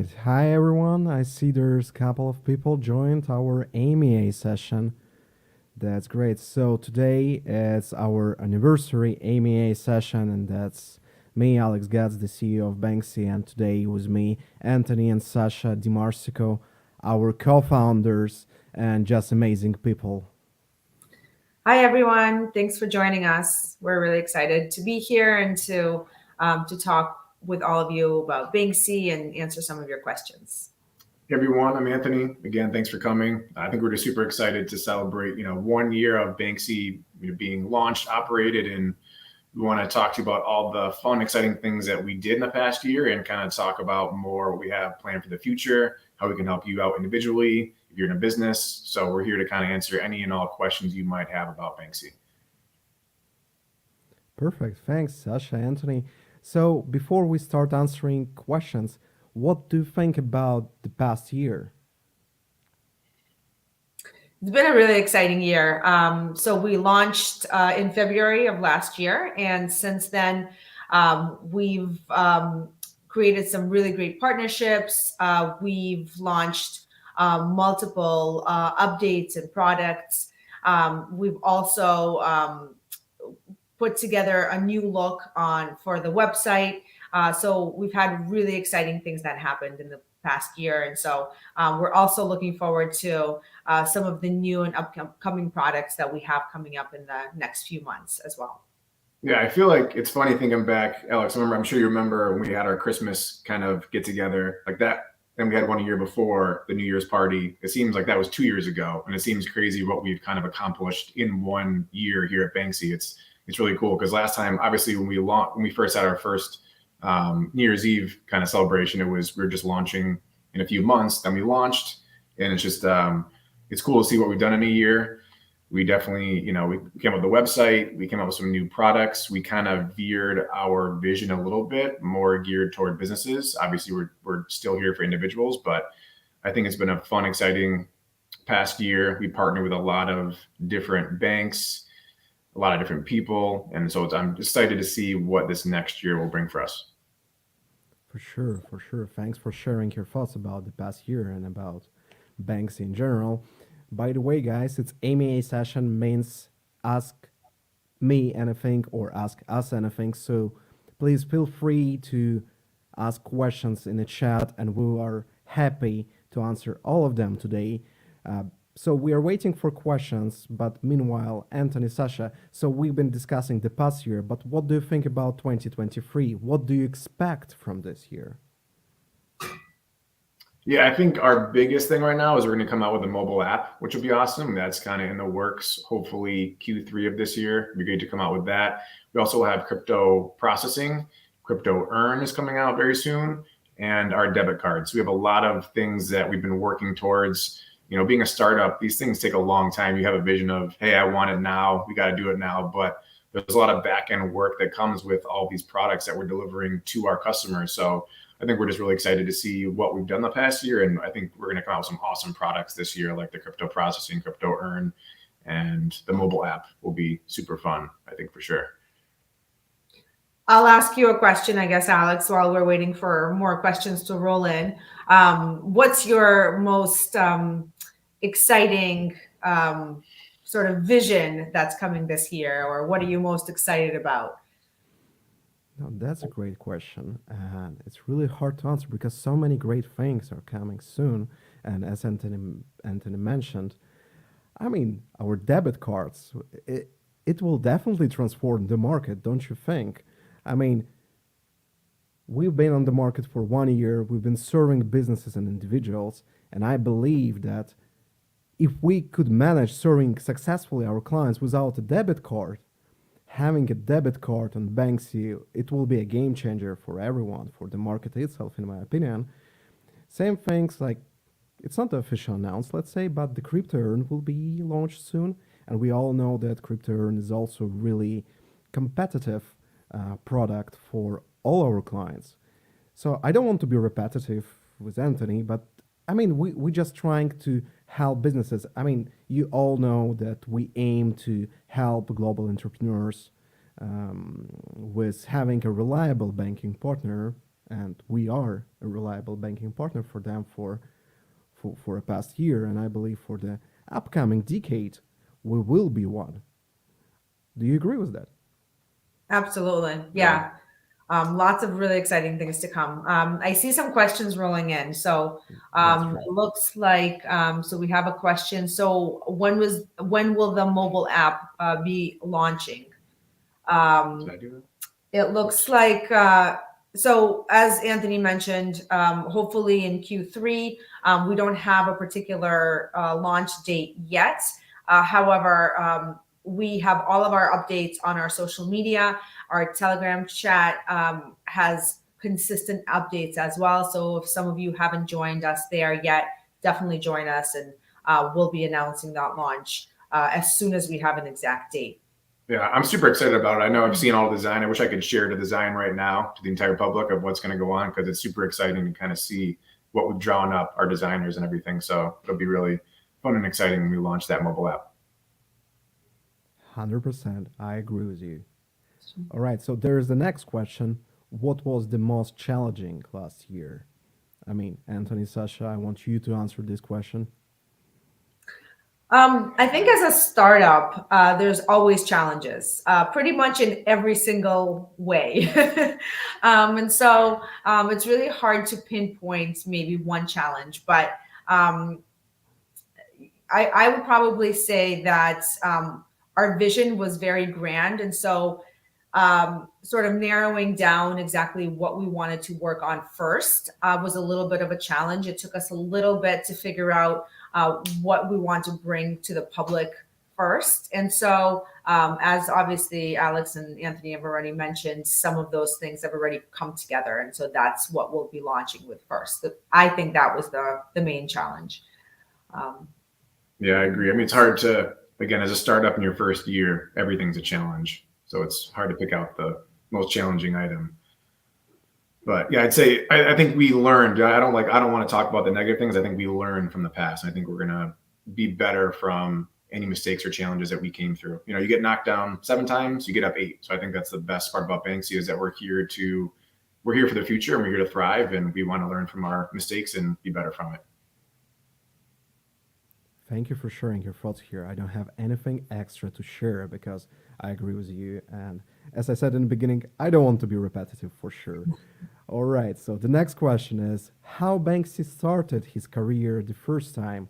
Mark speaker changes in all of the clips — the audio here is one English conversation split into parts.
Speaker 1: right. Hi, everyone. I see there's a couple of people joined our AMA session. That's great. So today it's our anniversary AMA session, and that's me, Alex Gatz, the CEO of Banxe, and today with me, Anthony and Sasha DiMarsico, our co-founders and just amazing people.
Speaker 2: Hi, everyone. Thanks for joining us. We're really excited to be here and to talk with all of you about Banksy and answer some of your questions.
Speaker 3: Hey everyone, I'm Anthony. Again, thanks for coming. I think we're just super excited to celebrate, 1 year of Banksy being launched, operated, and we want to talk to you about all the fun, exciting things that we did in the past year and kind of talk about more what we have planned for the future, how we can help you out individually if you're in a business. So we're here to kind of answer any and all questions you might have about Banksy.
Speaker 1: Perfect. Thanks, Sasha, Anthony. So before we start answering questions, what do you think about the past year?
Speaker 2: It's been a really exciting year. So we launched in February of last year, and since then, we've created some really great partnerships. We've launched multiple updates and products. We've also put together a new look on for the website. So we've had really exciting things that happened in the past year. And so we're also looking forward to some of the new and upcoming products that we have coming up in the next few months as well.
Speaker 3: Yeah, I feel like it's funny thinking back, Alex. I'm sure you remember when we had our Christmas kind of get together like that. And we had one a year before the New Year's party. It seems like that was 2 years ago, and it seems crazy what we've kind of accomplished in 1 year here at Banksy. It's really cool because last time, obviously, when we first had our first New Year's Eve kind of celebration, we were just launching in a few months. Then we launched, and it's just it's cool to see what we've done in a year. We definitely, we came up with the website. We came up with some new products. We kind of veered our vision a little bit more geared toward businesses. Obviously, we're still here for individuals, but I think it's been a fun, exciting past year. We partnered with a lot of different banks, a lot of different people, and so I'm excited to see what this next year will bring for us.
Speaker 1: For sure, for sure. Thanks for sharing your thoughts about the past year and about banks in general. By the way, guys, it's AMA session means ask me anything or ask us anything. So please feel free to ask questions in the chat, and we are happy to answer all of them today. So we are waiting for questions, but meanwhile, Anthony, Sasha, so we've been discussing the past year, but what do you think about 2023? What do you expect from this year?
Speaker 3: Yeah, I think our biggest thing right now is we're going to come out with a mobile app, which will be awesome. That's kind of in the works. Hopefully Q3 of this year, it'd be great to come out with that. We also have crypto processing. Crypto Earn is coming out very soon, and our debit cards. We have a lot of things that we've been working towards. Being a startup, these things take a long time. You have a vision of, hey, I want it now. We got to do it now. But there's a lot of back end work that comes with all these products that we're delivering to our customers. So I think we're just really excited to see what we've done the past year. And I think we're going to come out with some awesome products this year, like the crypto processing, crypto earn, and the mobile app will be super fun, I think, for sure.
Speaker 2: I'll ask you a question, I guess, Alex, while we're waiting for more questions to roll in. What's your most exciting sort of vision that's coming this year, or what are you most excited about?
Speaker 1: No, that's a great question, and it's really hard to answer because so many great things are coming soon. And as Anthony mentioned, I mean, our debit cards, it will definitely transform the market, don't you think? I mean, we've been on the market for 1 year, we've been serving businesses and individuals, and I believe that if we could manage serving successfully our clients without a debit card, having a debit card on Banksy, it will be a game changer for everyone, for the market itself, in my opinion. Same things like, it's not official announced, let's say, but the crypto earn will be launched soon. And we all know that crypto earn is also really competitive product for all our clients. So I don't want to be repetitive with Anthony, but I mean, we're just trying to help businesses. I mean, you all know that we aim to help global entrepreneurs with having a reliable banking partner and we are a reliable banking partner for them for a past year, and I believe for the upcoming decade, we will be one. Do you agree with that?
Speaker 2: Absolutely.
Speaker 3: Yeah.
Speaker 2: Yeah. Lots of really exciting things to come. I see some questions rolling in. So
Speaker 1: That's true.
Speaker 2: it looks like so we have a question. So when will the mobile app be launching?
Speaker 3: Did
Speaker 2: Um,
Speaker 3: I do that?
Speaker 2: it looks like so as Anthony mentioned, hopefully in Q3. We don't have a particular launch date yet. However, we have all of our updates on our social media. Our Telegram chat has consistent updates as well. So if some of you haven't joined us there yet, definitely join us, and we'll be announcing that launch as soon as we have an exact date.
Speaker 3: Yeah, I'm super excited about it. I know I've seen all the design. I wish I could share the design right now to the entire public of what's going to go on, because it's super exciting to kind of see what we've drawn up, our designers and everything. So it'll be really fun and exciting when we launch that mobile app.
Speaker 1: 100%. I agree with you. All right, so there is the next question. What was the most challenging last year? I mean, Anthony, Sasha, I want you to answer this question.
Speaker 2: I think as a startup, there's always challenges, pretty much in every single way. And so it's really hard to pinpoint maybe one challenge, but I would probably say that our vision was very grand. And so sort of narrowing down exactly what we wanted to work on first was a little bit of a challenge. It took us a little bit to figure out what we want to bring to the public first. And so, as obviously Alex and Anthony have already mentioned, some of those things have already come together. And so that's what we'll be launching with first. I think that was the main challenge.
Speaker 3: Yeah, I agree. I mean, it's hard to, again, as a startup in your first year, everything's a challenge. So it's hard to pick out the most challenging item. But yeah, I'd say I think we learned. I don't want to talk about the negative things. I think we learned from the past. I think we're gonna be better from any mistakes or challenges that we came through. You know, you get knocked down 7 times, you get up 8. So I think that's the best part about Banksy, is that we're here for the future, and we're here to thrive, and we want to learn from our mistakes and be better from it.
Speaker 1: Thank you for sharing your thoughts here. I don't have anything extra to share because I agree with you. And as I said in the beginning, I don't want to be repetitive for sure. All right, so the next question is how Banksy started his career the first time.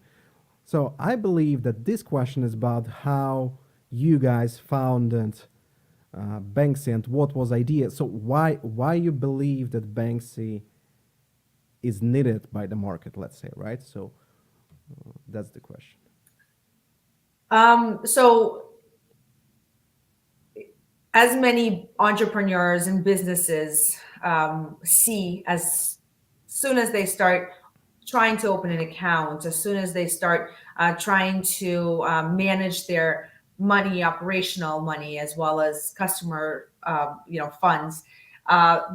Speaker 1: So I believe that this question is about how you guys founded Banksy and what was idea. So why you believe that Banksy is needed by the market, let's say, right? So that's the question.
Speaker 2: So as many entrepreneurs and businesses see, as soon as they start trying to open an account, as soon as they start trying to manage their money, operational money, as well as customer, funds,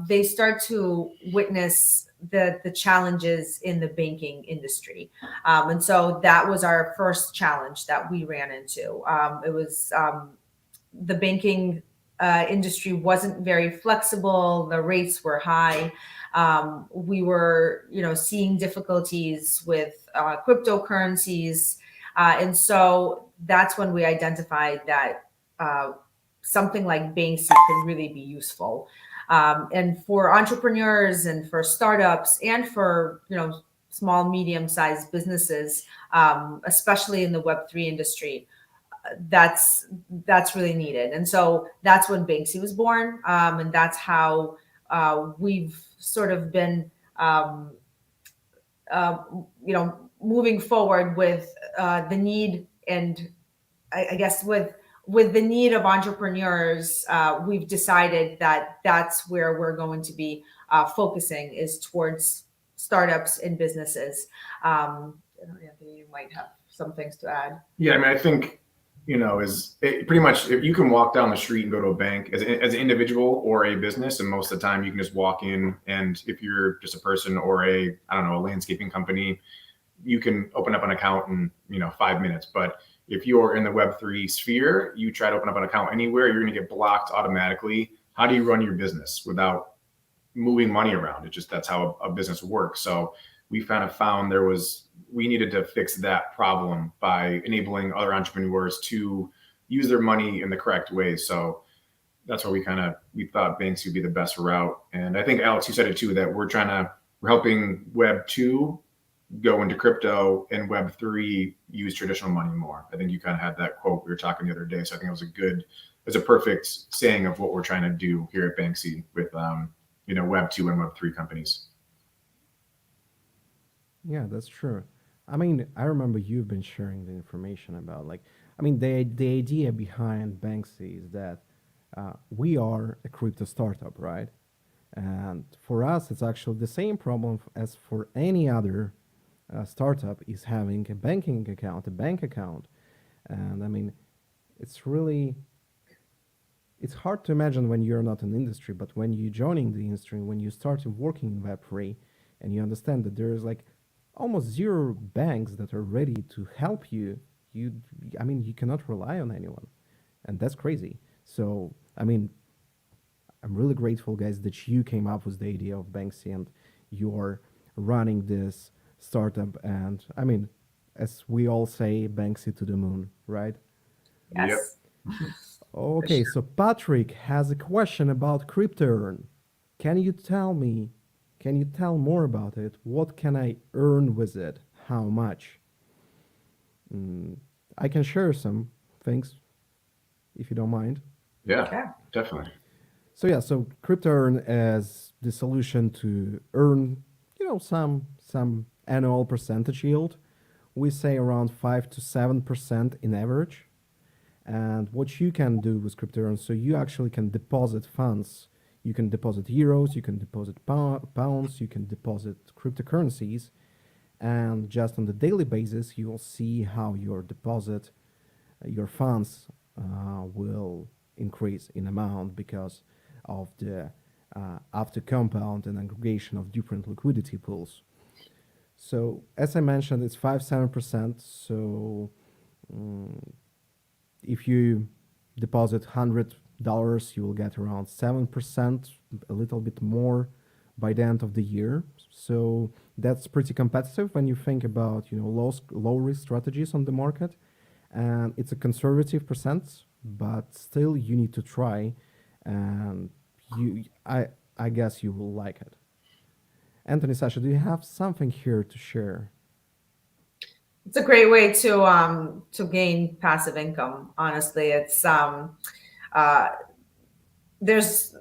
Speaker 2: they start to witness the challenges in the banking industry. And so that was our first challenge that we ran into. It was the banking industry wasn't very flexible. The rates were high. We were, seeing difficulties with cryptocurrencies. And so that's when we identified that something like Banksy could really be useful. And for entrepreneurs and for startups and for, small, medium-sized businesses, especially in the Web3 industry, that's really needed. And so that's when Banksy was born. And that's how we've sort of been, moving forward with the need, and I guess with the need of entrepreneurs, we've decided that that's where we're going to be focusing, is towards startups and businesses. Anthony, you might have some things to add.
Speaker 3: Yeah, I mean, I think, pretty much, if you can walk down the street and go to a bank as an individual or a business, and most of the time you can just walk in, and if you're just a person or a landscaping company, you can open up an account in 5 minutes. But if you're in the Web3 sphere, you try to open up an account anywhere, you're going to get blocked automatically. How do you run your business without moving money around. It just, that's how a business works. So we kind of found we needed to fix that problem by enabling other entrepreneurs to use their money in the correct way. So that's why we thought Banksy would be the best route. And I think, Alex, you said it too, that we're helping Web 2 go into crypto and Web 3 use traditional money more. I think you kind of had that quote we were talking the other day. So I think it's a perfect saying of what we're trying to do here at Banksy with Web 2 and Web 3 companies.
Speaker 1: Yeah, that's true. I mean, I remember you've been sharing the information about like, I mean, the idea behind Banksy is that we are a crypto startup, right? And for us, it's actually the same problem as for any other startup is having a banking account, a bank account. And I mean, it's really it's hard to imagine when you're not in the industry, but when you joining the industry, when you start working in Web3, and you understand that there is like almost zero banks that are ready to help you, I mean, you cannot rely on anyone, and that's crazy. So, I mean, I'm really grateful, guys, that you came up with the idea of Banksy and you're running this startup. And I mean, as we all say, Banksy to the moon, right?
Speaker 2: Yes.
Speaker 1: Okay, so Patrick has a question about CryptoEarn. Can you tell me, can you tell more about it? What can I earn with it? How much? I can share some things if you don't mind.
Speaker 3: Yeah,
Speaker 2: Okay.
Speaker 3: definitely.
Speaker 1: So yeah, so CryptoEarn is the solution to earn, some annual percentage yield. We say around 5 to 7% in average. And what you can do with CryptoEarn, so you actually can deposit funds. You can deposit euros, you can deposit pounds, you can deposit cryptocurrencies, and just on the daily basis, you will see how your deposit, your funds will increase in amount because of the after compound and aggregation of different liquidity pools. So as I mentioned, it's 5-7%. So if you deposit $100, you will get around 7%, a little bit more by the end of the year. So that's pretty competitive when you think about low risk strategies on the market, and it's a conservative percent, but still you need to try, and I guess you will like it. Anthony, Sasha, do you have something here to share?
Speaker 2: It's a great way to gain passive income. Honestly, it's there's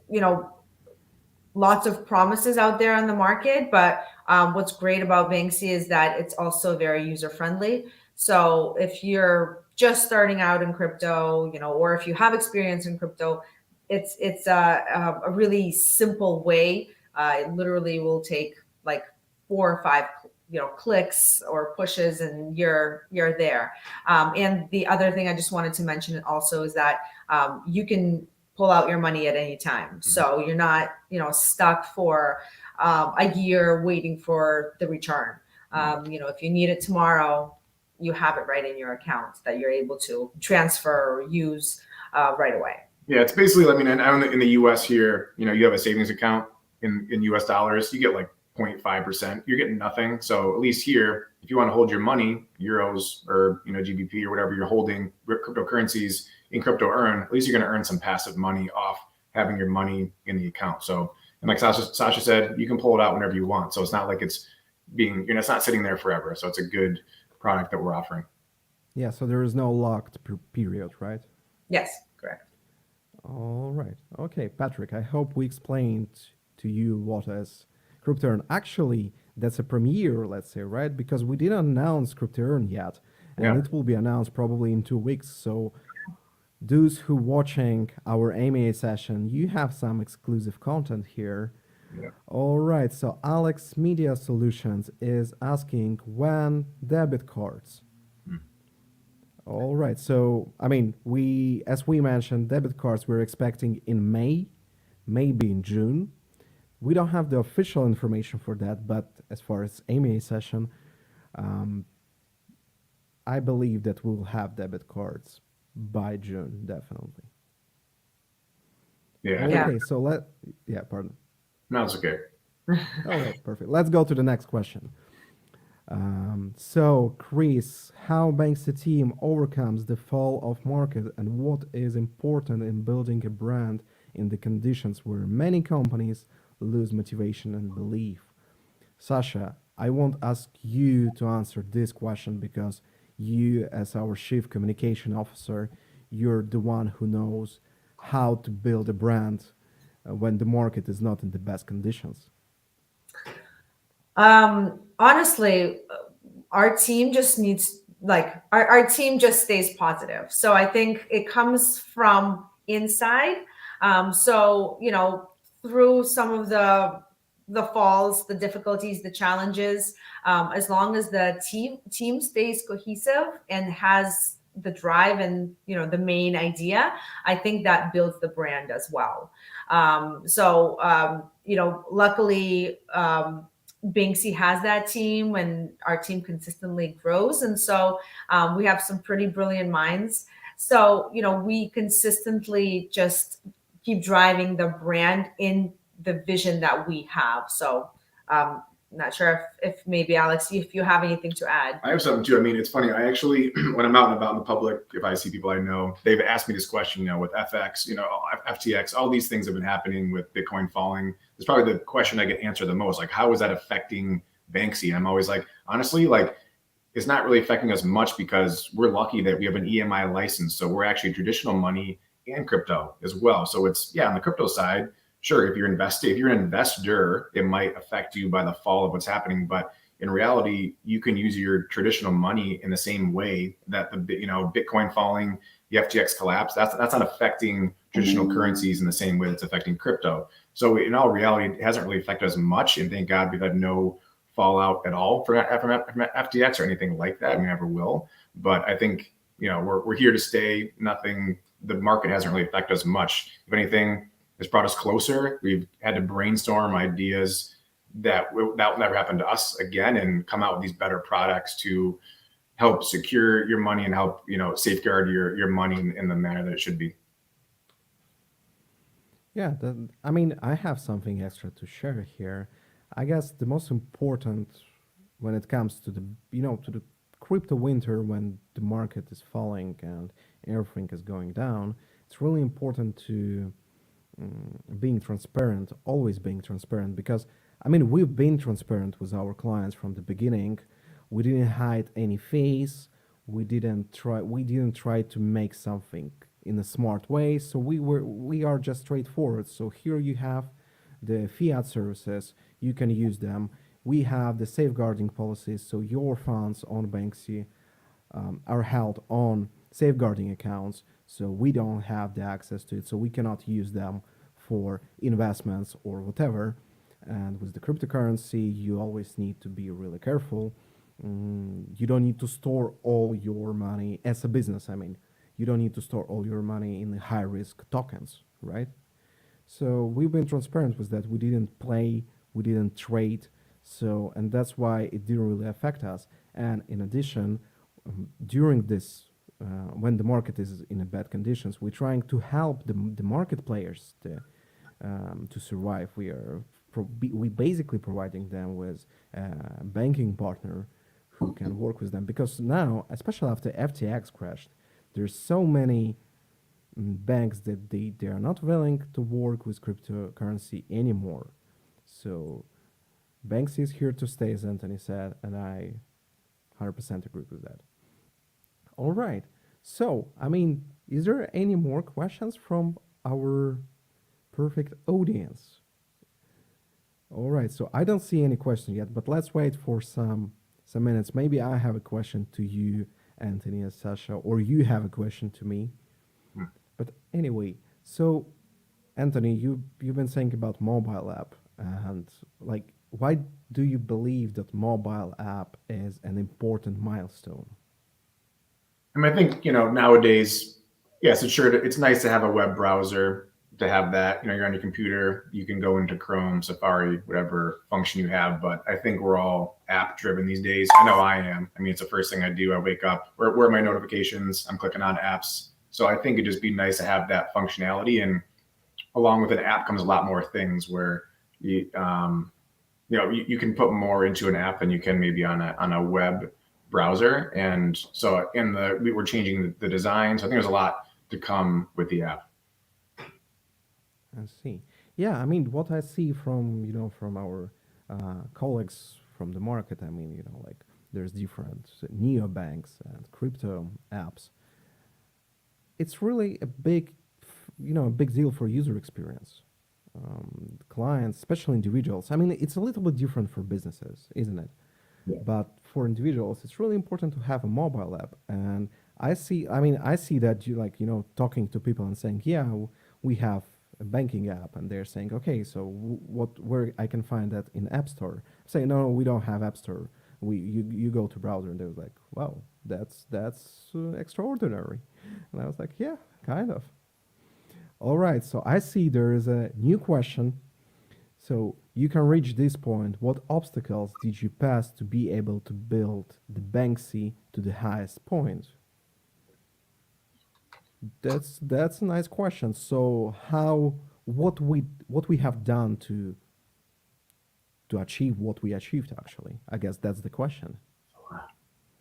Speaker 2: lots of promises out there on the market, but what's great about Banksy is that it's also very user friendly. So if you're just starting out in crypto, or if you have experience in crypto, it's a really simple way. It literally will take like 4 or 5 clicks or pushes, and you're there. And the other thing I just wanted to mention also is that you can pull out your money at any time. So you're not, stuck for a year waiting for the return. If you need it tomorrow, you have it right in your account that you're able to transfer or use right away.
Speaker 3: Yeah, it's basically, I mean, in the US here, you have a savings account in US dollars, you get like 0.5%. You're getting nothing. So at least here, if you want to hold your money, euros or GBP or whatever you're holding, cryptocurrencies in CryptoEarn, at least you're going to earn some passive money off having your money in the account. So, and like Sasha said, you can pull it out whenever you want. So it's not like it's not sitting there forever. So it's a good product that we're offering.
Speaker 1: Yeah, so there is no locked period, right?
Speaker 2: Yes, correct.
Speaker 1: All right. Okay, Patrick, I hope we explained to you what is CryptoEarn. Actually, that's a premiere, let's say, right? Because we didn't announce CryptoEarn yet, and it will be announced probably in 2 weeks. So those who watching our AMA session, you have some exclusive content here.
Speaker 3: Yeah.
Speaker 1: All right, so Alex Media Solutions is asking when debit cards. All right, so I mean, as we mentioned, debit cards we're expecting in May, maybe in June. We don't have the official information for that, but as far as AMA session, I believe that we'll have debit cards by June, definitely.
Speaker 3: Yeah.
Speaker 1: Okay, so pardon.
Speaker 3: No, it's okay.
Speaker 1: All right, perfect. Let's go to the next question. So, Chris, how Banks the team overcomes the fall of market and what is important in building a brand in the conditions where many companies lose motivation and belief? Sasha, I won't ask you to answer this question because you, as our chief communication officer, you're the one who knows how to build a brand when the market is not in the best conditions.
Speaker 2: Honestly, our team just needs like our team just stays positive. So I think it comes from inside. So through some of the falls, the difficulties, the challenges, as long as the team stays cohesive and has the drive and the main idea, I think that builds the brand as well. Luckily, Banksy has that team, and our team consistently grows. And so we have some pretty brilliant minds. So, we consistently just keep driving the brand in the vision that we have. So, not sure if maybe Alex, if you have anything to add.
Speaker 3: I have something too. I mean, it's funny. I actually, when I'm out and about in the public, if I see people I know, they've asked me this question, with FX, FTX, all these things have been happening with Bitcoin falling. It's probably the question I get answered the most. Like, how is that affecting Banksy? And I'm always like, honestly, like, it's not really affecting us much because we're lucky that we have an EMI license. So we're actually traditional money and crypto as well. So it's, on the crypto side, sure, if you're an investor, it might affect you by the fall of what's happening. But in reality, you can use your traditional money in the same way that the Bitcoin falling, the FTX collapse. That's not affecting traditional currencies in the same way that's affecting crypto. So in all reality, it hasn't really affected us much. And thank God we've had no fallout at all from FTX or anything like that. We never will. But I think we're here to stay. Nothing. The market hasn't really affected us much. If anything, it's brought us closer. We've had to brainstorm ideas that will never happen to us again and come out with these better products to help secure your money and help, safeguard your money in the manner that it should be.
Speaker 1: Yeah, I have something extra to share here. I guess the most important when it comes to the crypto winter when the market is falling and everything is going down, it's really important to being transparent, always being transparent, because we've been transparent with our clients from the beginning. We didn't hide any face. We didn't try to make something in a smart way. So we are just straightforward. So here you have the fiat services, you can use them. We have the safeguarding policies, so your funds on Banksy are held on safeguarding accounts, so we don't have the access to it, so we cannot use them for investments or whatever. And with the cryptocurrency, you always need to be really careful. You don't need to store all your money as a business. You don't need to store all your money in high risk tokens, right? So we've been transparent with that. We didn't play, we didn't trade. So, and that's why it didn't really affect us. And in addition, during this, when the market is in a bad conditions, we're trying to help the market players to survive. We basically providing them with a banking partner who can work with them, because now, especially after FTX crashed, there's so many banks that they are not willing to work with cryptocurrency anymore. So Banks is here to stay, as Anthony said, and I 100% agree with that. All right. So, is there any more questions from our perfect audience? All right. So I don't see any questions yet, but let's wait for some minutes. Maybe I have a question to you, Anthony and Sasha, or you have a question to me. But anyway, so Anthony, you've been saying about mobile app, and why do you believe that mobile app is an important milestone?
Speaker 3: I think, nowadays, yes, it's nice to have a web browser, to have that, you're on your computer, you can go into Chrome, Safari, whatever function you have. But I think we're all app driven these days. I know I am. It's the first thing I do. I wake up, where are my notifications? I'm clicking on apps. So I think it'd just be nice to have that functionality. And along with an app comes a lot more things where you, you can put more into an app than you can maybe on a web browser. And so we were changing the design. So I think there's a lot to come with the app.
Speaker 1: I see. Yeah, I mean, what I see from from our colleagues from the market, I mean, like there's different neobanks and crypto apps. It's really a a big deal for user experience. Clients, especially individuals. I mean, it's a little bit different for businesses, isn't it?
Speaker 3: Yeah.
Speaker 1: But for individuals, it's really important to have a mobile app. And I see that talking to people and saying, yeah, we have a banking app, and they're saying, okay, so where I can find that in App Store? Say, no, we don't have App Store. You go to browser, and they're like, wow, that's extraordinary. And I was like, yeah, kind of. All right, so I see there is a new question. So you can reach this point. What obstacles did you pass to be able to build the Banksy to the highest point? That's a nice question. So what we have done to achieve what we achieved actually? I guess that's the question.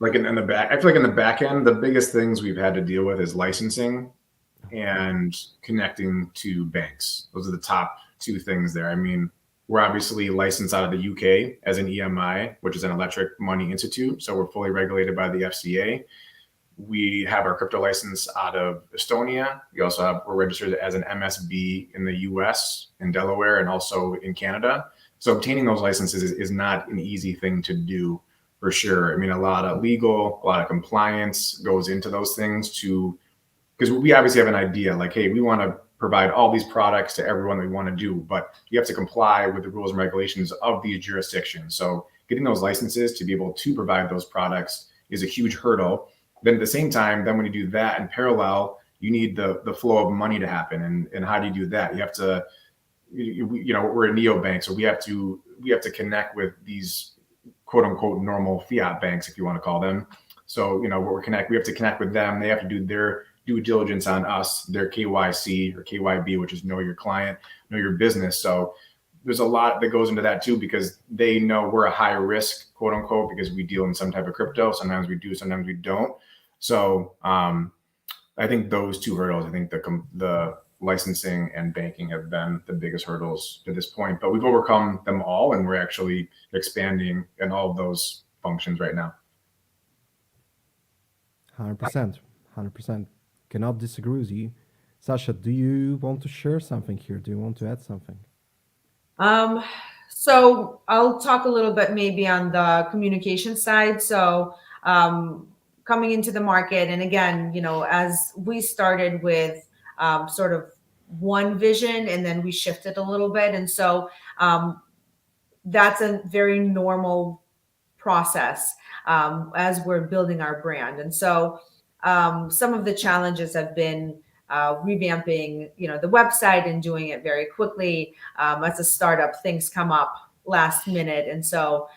Speaker 3: Like in the back, I feel like in the back end, the biggest things we've had to deal with is licensing and connecting to banks. Those are the top two things there. I mean, we're obviously licensed out of the UK as an EMI, which is an Electric Money Institute. So we're fully regulated by the FCA. We have our crypto license out of Estonia. We're registered as an MSB in the US, in Delaware, and also in Canada. So obtaining those licenses is not an easy thing to do for sure. I mean, a lot of compliance goes into those things because we obviously have an idea like, hey, we want to provide all these products to everyone that we want to do, but you have to comply with the rules and regulations of these jurisdictions. So getting those licenses to be able to provide those products is a huge hurdle. Then at the same time, then when you do that in parallel, you need the flow of money to happen. And how do you do that? You have to, we're a neobank, so we have to connect with these quote unquote normal fiat banks, if you want to call them. So, we have to connect with them. They have to do their due diligence on us, their KYC or KYB, which is know your client, know your business. So there's a lot that goes into that too, because they know we're a high risk, quote unquote, because we deal in some type of crypto. Sometimes we do, sometimes we don't. So I think those two hurdles, I think the licensing and banking have been the biggest hurdles to this point, but we've overcome them all, and we're actually expanding in all of those functions right now.
Speaker 1: 100%, 100%. Cannot disagree with you. Sasha, do you want to share something here? Do you want to add something?
Speaker 2: Um, so I'll talk a little bit maybe on the communication side. So coming into the market, and again, as we started with sort of one vision, and then we shifted a little bit, and so that's a very normal process as we're building our brand. And so some of the challenges have been revamping, the website and doing it very quickly. As a startup, things come up last minute, and so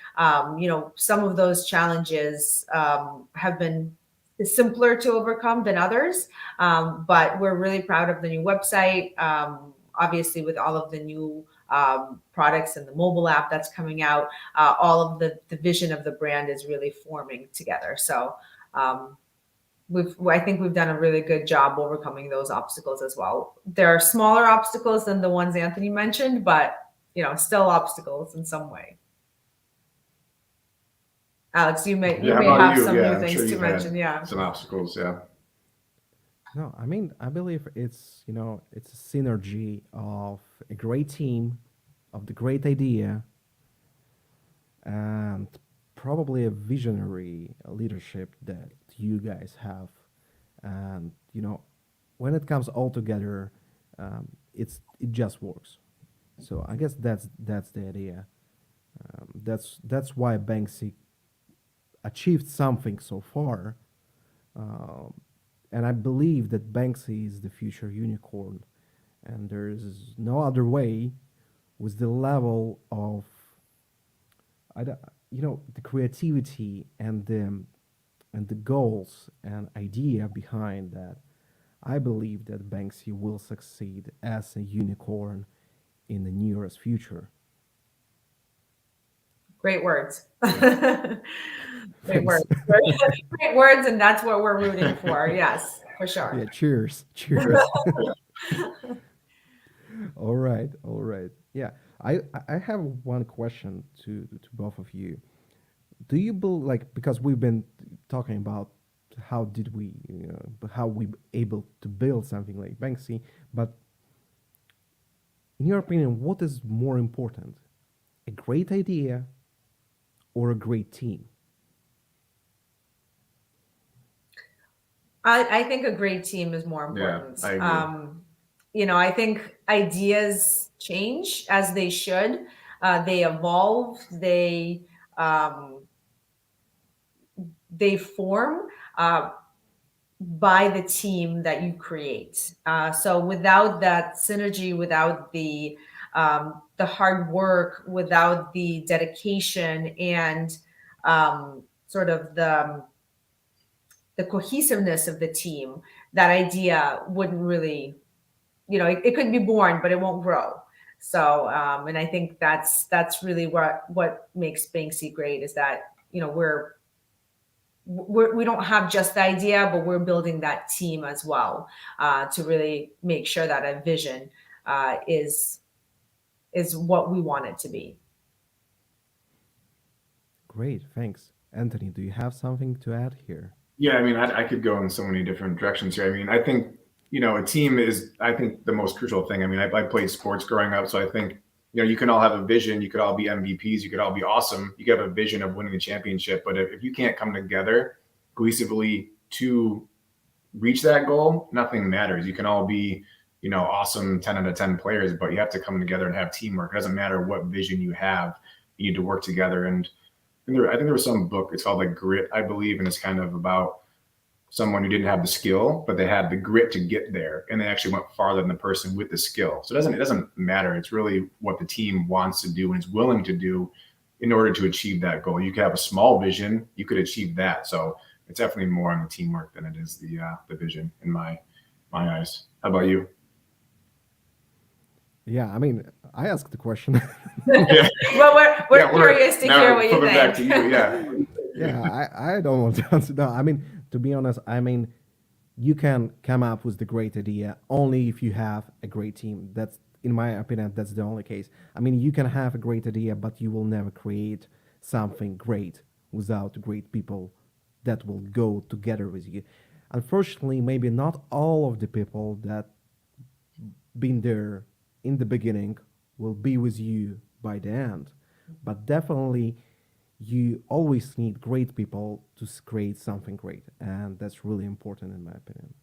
Speaker 2: some of those challenges have been simpler to overcome than others. But we're really proud of the new website. Obviously, with all of the new products and the mobile app that's coming out, all of the vision of the brand is really forming together. So I think we've done a really good job overcoming those obstacles as well. There are smaller obstacles than the ones Anthony mentioned, but still obstacles in some way. Alex, you may have some new things to mention. Yeah,
Speaker 3: some obstacles. Yeah.
Speaker 1: No, I mean, I believe it's a synergy of a great team, of the great idea, and probably a visionary leadership that you guys have. And when it comes all together, it just works. So I guess that's the idea. That's why Banksy achieved something so far. Um, and I believe that Banksy is the future unicorn, and there is no other way with the level of the creativity and the goals and idea behind that. I believe that Banksy will succeed as a unicorn in the nearest future.
Speaker 2: Great words.
Speaker 1: Yeah.
Speaker 2: Great
Speaker 1: Thanks.
Speaker 2: words. Great words, and that's what we're rooting for. Yes, for sure.
Speaker 1: Yeah, cheers. Cheers. All right. All right. Yeah. I have one question to both of you. Do you believe, like, because we've been talking about how did we, how we able to build something like Banksy, but in your opinion, what is more important, a great idea or a great team?
Speaker 2: I think a great team is more
Speaker 3: Yeah,
Speaker 2: important.
Speaker 3: I agree.
Speaker 2: I think ideas change as they should. They evolve. Um, they form by the team that you create. So without that synergy, without the hard work, without the dedication, and sort of the cohesiveness of the team, that idea wouldn't really, it could be born, but it won't grow. So, and I think that's really what makes Banksy great, is that we don't have just the idea, but we're building that team as well, to really make sure that a vision is what we want it to be.
Speaker 1: Great, thanks. Anthony, do you have something to add here?
Speaker 3: Yeah, I mean, I could go in so many different directions here. I mean, I think, a team is, I think, the most crucial thing. I mean, I played sports growing up, so I think, you can all have a vision. You could all be MVPs. You could all be awesome. You could have a vision of winning the championship. But if you can't come together cohesively to reach that goal, nothing matters. You can all be, awesome 10 out of 10 players, but you have to come together and have teamwork. It doesn't matter what vision you have. You need to work together. And I think there was some book. It's called like Grit, I believe, and it's kind of about someone who didn't have the skill, but they had the grit to get there, and they actually went farther than the person with the skill. So it doesn't matter. It's really what the team wants to do and is willing to do in order to achieve that goal. You could have a small vision, you could achieve that. So it's definitely more on the teamwork than it is the vision in my eyes. How about you?
Speaker 1: Yeah, I mean, I asked the question.
Speaker 3: Yeah,
Speaker 2: Well, we're
Speaker 3: yeah.
Speaker 2: curious to
Speaker 3: Now
Speaker 2: hear
Speaker 3: we're
Speaker 2: what you
Speaker 3: flipping back
Speaker 2: think.
Speaker 3: to you. Yeah,
Speaker 1: Yeah, I don't want to answer. No, I mean, to be honest, I mean, you can come up with the great idea only if you have a great team. That's, in my opinion, that's the only case. I mean, you can have a great idea, but you will never create something great without great people that will go together with you. Unfortunately, maybe not all of the people that been there in the beginning will be with you by the end, but definitely you always need great people to create something great, and that's really important in my opinion.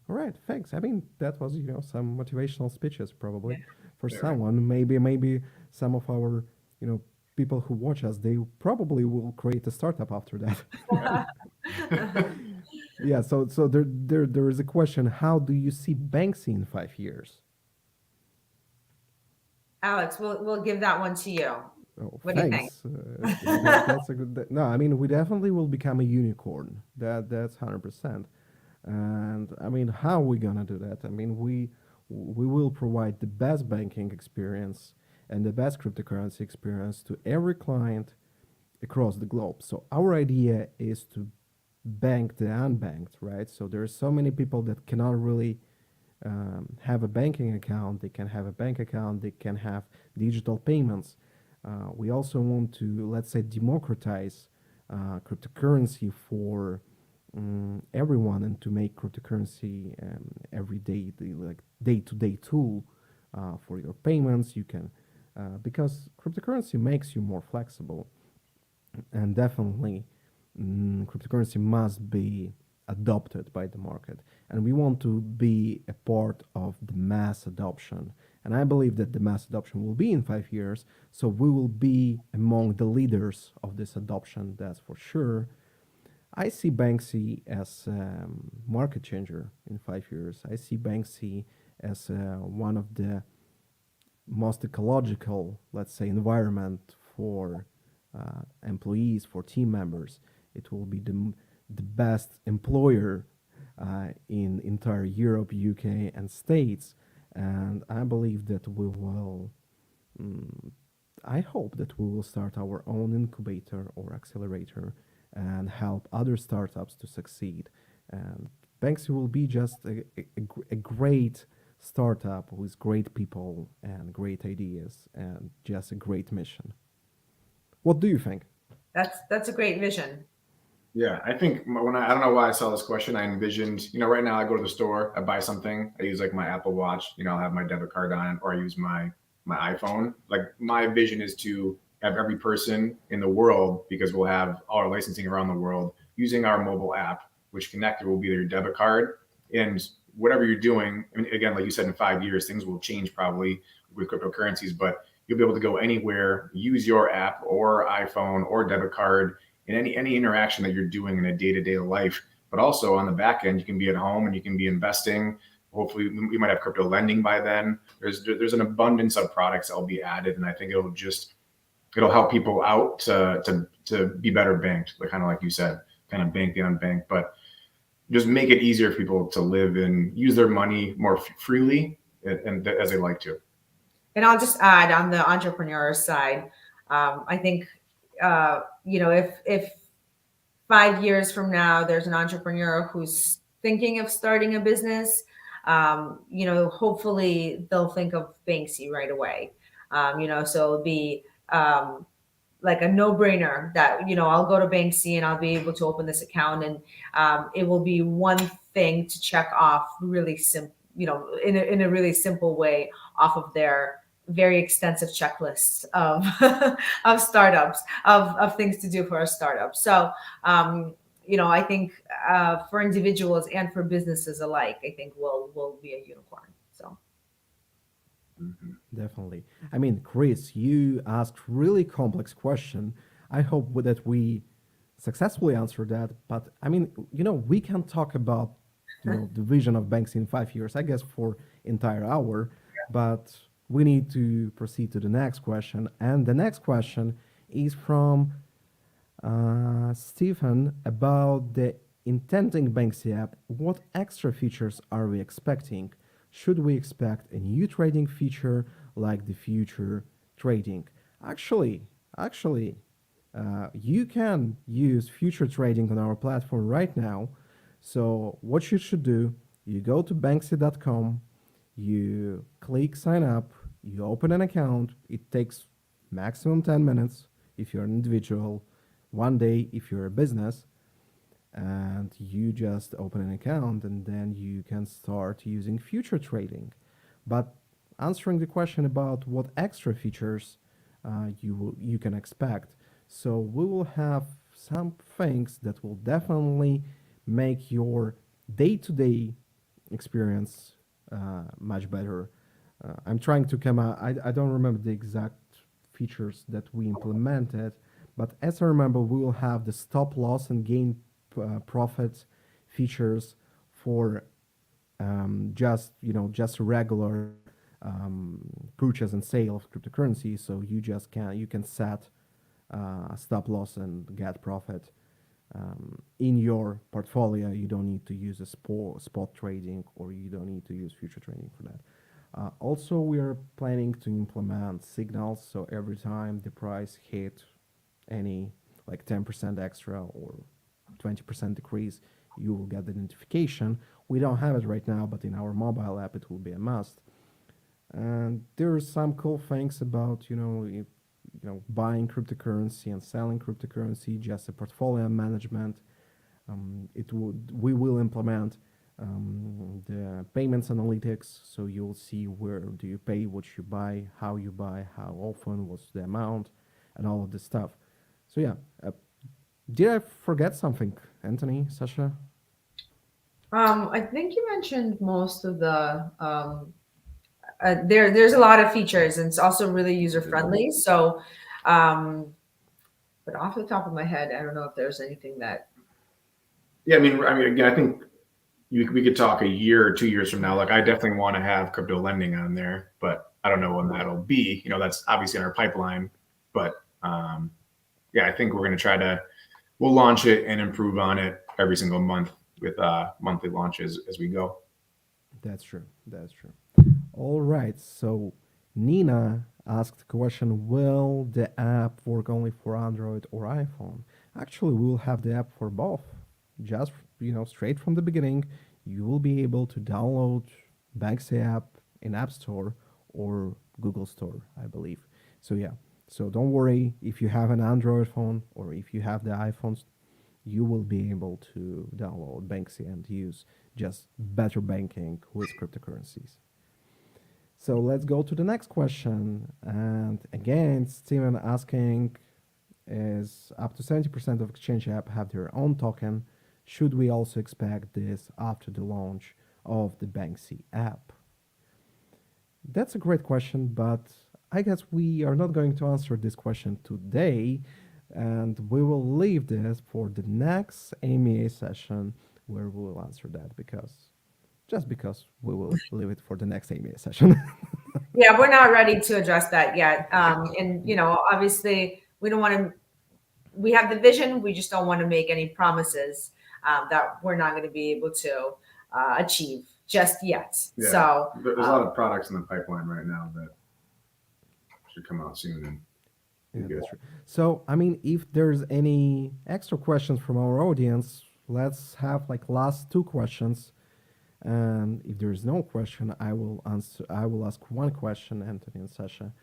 Speaker 1: All right, thanks. I mean, that was, some motivational speeches probably for
Speaker 3: yeah, right.
Speaker 1: someone. Maybe some of our, you know people who watch us, they probably will create a startup after that. Yeah, so there is a question: how do you see Banksy in 5 years?
Speaker 2: Alex, we'll give that one to you.
Speaker 1: Oh,
Speaker 2: What do you think?
Speaker 1: thanks. That's a good. No, I mean, we definitely will become a unicorn. That's 100%. And I mean, how are we gonna do that? I mean, we will provide the best banking experience and the best cryptocurrency experience to every client across the globe. So our idea is to bank the unbanked, right? So there are so many people that cannot really have a banking account. They can have a bank account. They can have digital payments. We also want to, let's say, democratize cryptocurrency for everyone, and to make cryptocurrency everyday, like day-to-day tool for your payments. You can, because cryptocurrency makes you more flexible, and definitely cryptocurrency must be adopted by the market, and we want to be a part of the mass adoption, and I believe that the mass adoption will be in 5 years, so we will be among the leaders of this adoption, that's for sure. I see Banksy as a market changer in 5 years. I see Banksy as one of the most ecological, let's say, environment for employees, for team members. It will be the best employer in entire Europe, UK, and States. And I believe that we will. Mm, I hope that we will start our own incubator or accelerator and help other startups to succeed. And Banksy will be just a great startup with great people and great ideas and just a great mission. What do you think?
Speaker 2: That's a great vision.
Speaker 3: Yeah, I think I don't know why I saw this question. I envisioned, right now I go to the store, I buy something, I use like my Apple Watch, I'll have my debit card on it, or I use my iPhone. Like my vision is to have every person in the world, because we'll have all our licensing around the world, using our mobile app, which connected will be their debit card. And whatever you're doing, I mean, again, like you said, in 5 years, things will change probably with cryptocurrencies, but you'll be able to go anywhere, use your app or iPhone or debit card in any interaction that you're doing in a day-to-day life. But also on the back end, you can be at home and you can be investing. Hopefully we might have crypto lending by then. There's an abundance of products that will be added, and I think it'll help people out to be better banked, like kind of like you said, kind of bank the unbanked, but just make it easier for people to live and use their money more freely and as they like to.
Speaker 2: And I'll just add on the entrepreneur side, I think if 5 years from now there's an entrepreneur who's thinking of starting a business, hopefully they'll think of Banksy right away. So it'll be like a no-brainer that I'll go to Banksy and I'll be able to open this account, and it will be one thing to check off really simple, in a really simple way off of their very extensive checklists of of startups, of things to do for a startup. So I think for individuals and for businesses alike, I think will be a unicorn. So
Speaker 3: Mhm.
Speaker 1: Definitely. I mean, Chris, you asked really complex question. I hope that we successfully answered that. But I mean, we can talk about, the vision of banks in 5 years, I guess, for entire hour. But we need to proceed to the next question. And the next question is from Stephen about the intending Banksy app. What extra features are we expecting? Should we expect a new trading feature like the future trading? Actually, you can use future trading on our platform right now. So what you should do, you go to banksy.com, you click sign up, you open an account. It takes maximum 10 minutes if you're an individual, one day if you're a business, and you just open an account and then you can start using future trading. But answering the question about what extra features you can expect, so we will have some things that will definitely make your day-to-day experience much better. I'm trying to come out. I don't remember the exact features that we implemented, but as I remember, we will have the stop loss and gain profit features for just regular purchase and sale of cryptocurrency. So you can set a stop loss and get profit in your portfolio. You don't need to use a spot trading, or you don't need to use future trading for that. Also, we are planning to implement signals. So every time the price hit any like 10% extra or 20% decrease, you will get the notification. We don't have it right now, but in our mobile app, it will be a must. And there are some cool things about, buying cryptocurrency and selling cryptocurrency, just a portfolio management. We will implement the payments analytics, so you'll see where do you pay, what you buy, how often, what's the amount, and all of this stuff. So yeah, did I forget something, Anthony, Sasha?
Speaker 2: I think you mentioned most of the there's a lot of features, and it's also really user friendly. So, but off the top of my head, I don't know if there's anything that.
Speaker 3: Yeah, I mean, again, I think we could talk a year or 2 years from now. Like, I definitely want to have crypto lending on there, but I don't know when that'll be. That's obviously in our pipeline. But yeah, I think we're going to we'll launch it and improve on it every single month with monthly launches as we go.
Speaker 1: That's true. That's true. All right. So Nina asked the question, will the app work only for Android or iPhone? Actually, we will have the app for both. Just, straight from the beginning, you will be able to download Banksy app in App Store or Google Store, I believe. So yeah, so don't worry if you have an Android phone or if you have the iPhones, you will be able to download Banksy and use just better banking with cryptocurrencies. So let's go to the next question. And again, Steven asking, is up to 70% of exchange app have their own token? Should we also expect this after the launch of the Banksy app? That's a great question, but I guess we are not going to answer this question today, and we will leave this for the next AMA session where we will answer that because we will leave it for the next AMA session.
Speaker 2: Yeah, we're not ready to address that yet. And obviously, we don't want to. We have the vision. We just don't want to make any promises that we're not going to be able to achieve just yet.
Speaker 3: Yeah.
Speaker 2: So
Speaker 3: There's a lot of products in the pipeline right now that should come out soon. And
Speaker 1: Yeah,
Speaker 3: be good.
Speaker 1: that's true. So, I mean, if there's any extra questions from our audience, let's have like last two questions. And if there is no question, I will answer. I will ask one question, Anthony and Sasha.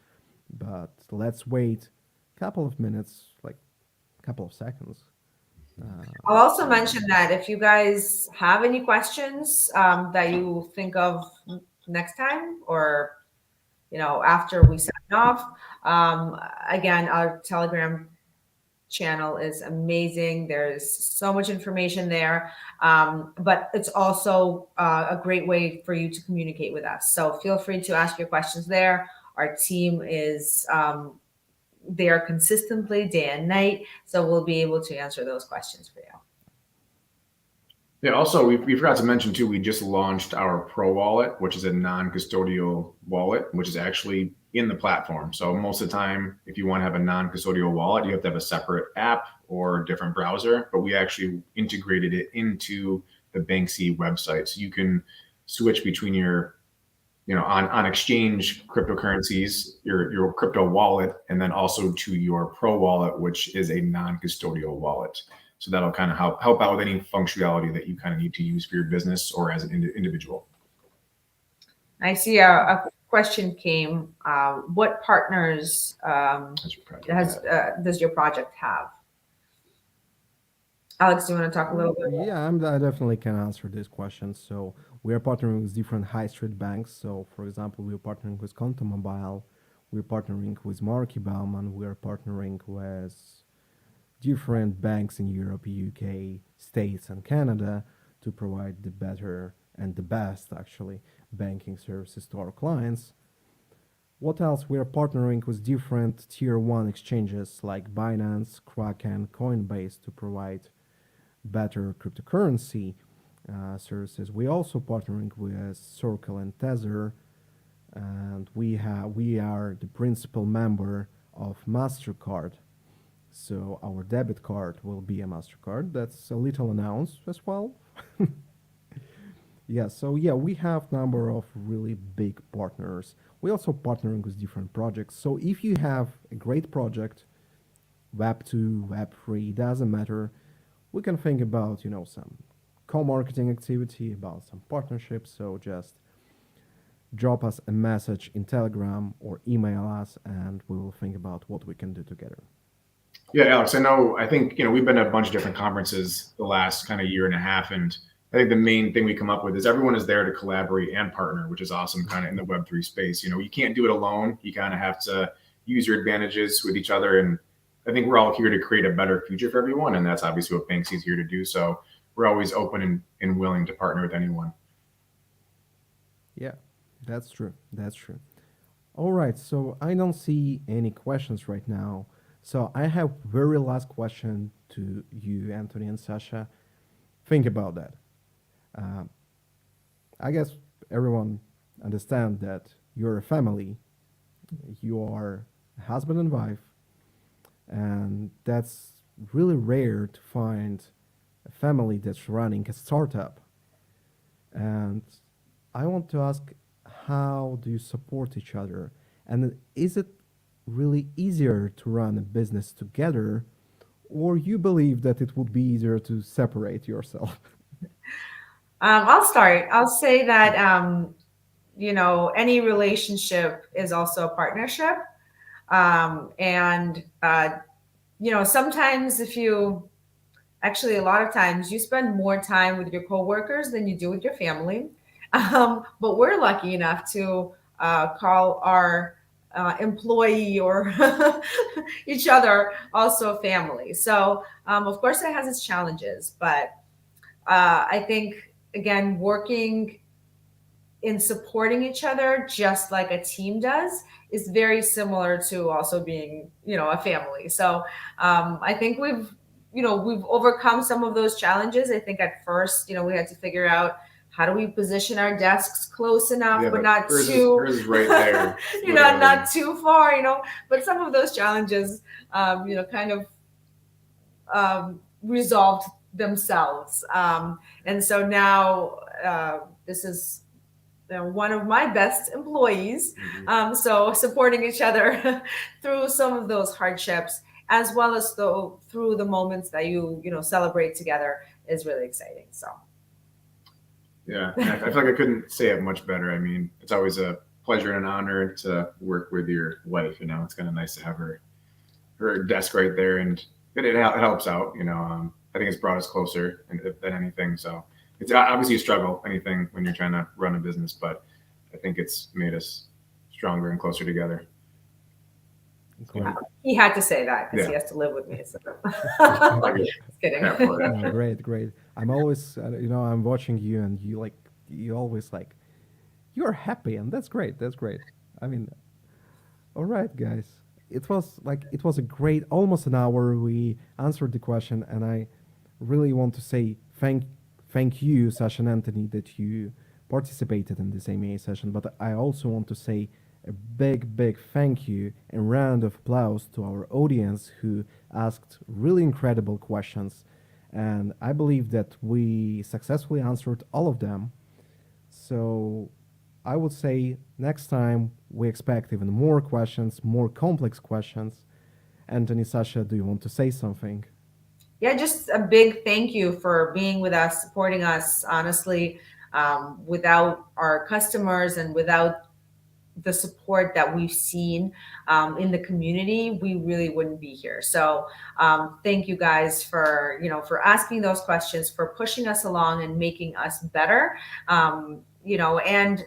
Speaker 1: But let's wait a couple of minutes, like a couple of seconds.
Speaker 2: I'll also mention that if you guys have any questions that you think of next time or after we sign off, again, our Telegram channel is amazing. There's so much information there, but it's also a great way for you to communicate with us. So feel free to ask your questions there. Our team is there consistently day and night, so we'll be able to answer those questions for you.
Speaker 3: Yeah, also, we forgot to mention too, we just launched our Pro Wallet, which is a non-custodial wallet, which is actually in the platform. So most of the time, if you want to have a non-custodial wallet, you have to have a separate app or a different browser, but we actually integrated it into the Banksy website. So you can switch between your, on exchange cryptocurrencies, your crypto wallet, and then also to your Pro Wallet, which is a non-custodial wallet. So that'll kind of help out with any functionality that you kind of need to use for your business or as an individual.
Speaker 2: I see a question came. What partners does your project have? Alex, do you want to talk a little bit?
Speaker 1: Yeah, I definitely can answer this question. So we are partnering with different high street banks. So for example, we're partnering with Conto Mobile, we're partnering with Marky Bauman, we are partnering with different banks in Europe, UK, States, and Canada to provide the better and the best, actually, banking services to our clients. What else? We are partnering with different tier one exchanges like Binance, Kraken, Coinbase to provide better cryptocurrency services. We also partnering with Circle and Tether, and we are the principal member of Mastercard. So our debit card will be a MasterCard. That's a little announced as well. Yeah, so yeah, we have number of really big partners. We also partnering with different projects. So if you have a great project, Web 2, Web 3, doesn't matter, we can think about, some co-marketing activity, about some partnerships. So just drop us a message in Telegram or email us and we will think about what we can do together.
Speaker 3: Yeah, Alex, I think, we've been at a bunch of different conferences the last kind of year and a half. And I think the main thing we come up with is everyone is there to collaborate and partner, which is awesome kind of in the Web3 space. You can't do it alone. You kind of have to use your advantages with each other. And I think we're all here to create a better future for everyone. And that's obviously what Banksy is here to do. So we're always open and willing to partner with anyone.
Speaker 1: Yeah, that's true. That's true. All right. So I don't see any questions right now. So I have very last question to you, Anthony and Sasha. Think about that. I guess everyone understand that you're a family. You are a husband and wife, and that's really rare to find a family that's running a startup. And I want to ask, how do you support each other? And is it really easier to run a business together, or you believe that it would be easier to separate yourself?
Speaker 2: I'll start. I'll say that any relationship is also a partnership, and sometimes if you actually, a lot of times you spend more time with your coworkers than you do with your family. But we're lucky enough to call our employee or each other also family. So, of course, it has its challenges, but I think, again, working in supporting each other just like a team does is very similar to also being a family. So I think we've overcome some of those challenges. I think at first we had to figure out how do we position our desks close enough
Speaker 3: Yeah,
Speaker 2: but
Speaker 3: but
Speaker 2: not
Speaker 3: hers is right there.
Speaker 2: not too far, but some of those challenges kind of resolved themselves, and so now this is one of my best employees. So supporting each other through some of those hardships, as well as through the moments that you celebrate together, is really exciting. So
Speaker 3: Yeah, and I feel like I couldn't say it much better. I mean, it's always a pleasure and an honor to work with your wife. It's kind of nice to have her desk right there, and it helps out. I think it's brought us closer than anything. So it's obviously a struggle, anything when you're trying to run a business, but I think it's made us stronger and closer together.
Speaker 1: Great.
Speaker 2: he had to say that because he
Speaker 3: Yeah.
Speaker 2: has to live with me. So
Speaker 3: Like,
Speaker 2: just kidding.
Speaker 3: yeah, for that.
Speaker 1: No, great, great. I'm always, I'm watching you, and you always like, you're happy, and that's great. That's great. I mean, all right, guys. It was a great, almost an hour. We answered the question, and I really want to say thank you, Sasha and Anthony, that you participated in this AMA session. But I also want to say a big thank you and round of applause to our audience who asked really incredible questions. And I believe that we successfully answered all of them. So I would say next time we expect even more questions, more complex questions. Anthony, Sasha, do you want to say something?
Speaker 2: Yeah, just a big thank you for being with us, supporting us. Honestly, without our customers and without the support that we've seen in the community, we really wouldn't be here. So thank you guys for asking those questions, for pushing us along and making us better, and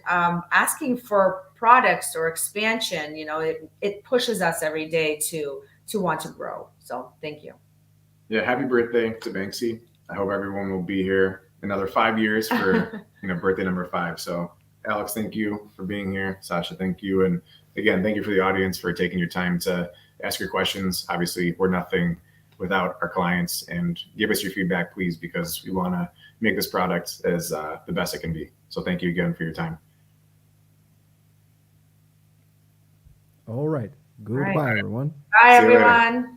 Speaker 2: asking for products or expansion. It pushes us every day to want to grow. So thank you.
Speaker 3: Yeah, happy birthday to Banksy. I hope everyone will be here another 5 years for birthday number 5. So Alex, thank you for being here. Sasha, thank you. And again, thank you for the audience for taking your time to ask your questions. Obviously, we're nothing without our clients, and give us your feedback, please, because we want to make this product as the best it can be. So thank you again for your time.
Speaker 1: All right.
Speaker 2: All right.
Speaker 1: Goodbye, everyone.
Speaker 2: Bye,
Speaker 3: See you later.
Speaker 2: everyone.